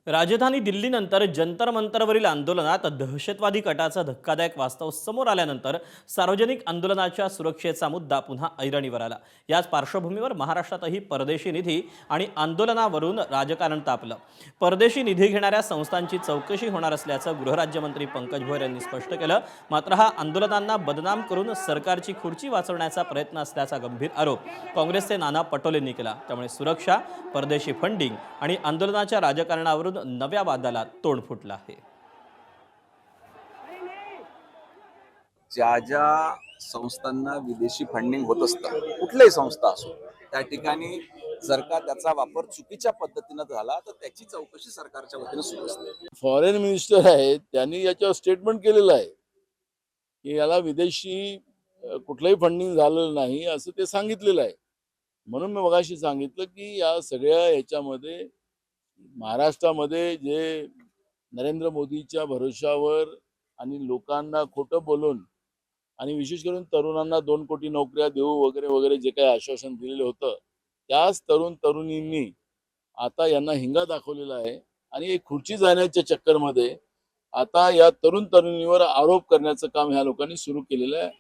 राजधानी दिल्लीनंतर जंतर मंतरवरील आंदोलनात दहशतवादी गटाचा धक्कादायक वास्तव समोर आल्यानंतर सार्वजनिक आंदोलनाच्या सुरक्षेचा मुद्दा पुन्हा ऐरणीवर आला। याच पार्श्वभूमीवर महाराष्ट्रातही परदेशी निधी आणि आंदोलनावरून राजकारण तापलं। परदेशी निधी घेणाऱ्या संस्थांची चौकशी होणार असल्याचं गृहराज्यमंत्री पंकज भोयर यांनी स्पष्ट केलं। मात्र हा आंदोलनांना बदनाम करून सरकारची खुर्ची वाचवण्याचा प्रयत्न असल्याचा गंभीर आरोप काँग्रेसचे नाना पटोलेंनी केला। त्यामुळे सुरक्षा, परदेशी फंडिंग आणि आंदोलनाच्या राजकारणावरून नव्या वादाला तोंड फुटलं आहे। ज्या ज्या संस्थांना विदेशी फंडिंग होत असतं, कुठल्याही संस्था असो, त्या ठिकाणी जर का त्याचा वापर चुकीच्या पद्धतीनं झाला तर त्याची चौकशी सरकारच्या वतीने सुरू असते। फॉरेन मिनिस्टर आहेत, त्यांनी याच्यावर स्टेटमेंट केलेलं आहे की याला विदेशी कुठलंही फंडिंग झालेलं नाही असं ते सांगितलेलं आहे। म्हणून मी मगाशी सांगितलं की या सगळ्या याच्यामध्ये महाराष्ट्रामध्ये जे नरेंद्र मोदीच्या भरोशावर आणि लोकांना खोटं बोलून आणि विशेष करून तरुणांना 2 कोटी नोकऱ्या देऊ वगैरे वगैरे जे काही आश्वासन दिलेलं होतं, त्याच तरुणींनी आता यांना हिंगा दाखवलेला आहे आणि एक खुर्ची जाण्याच्या चक्करमध्ये आता या तरुणींवर आरोप करण्याचं काम ह्या लोकांनी सुरू केलेलं आहे।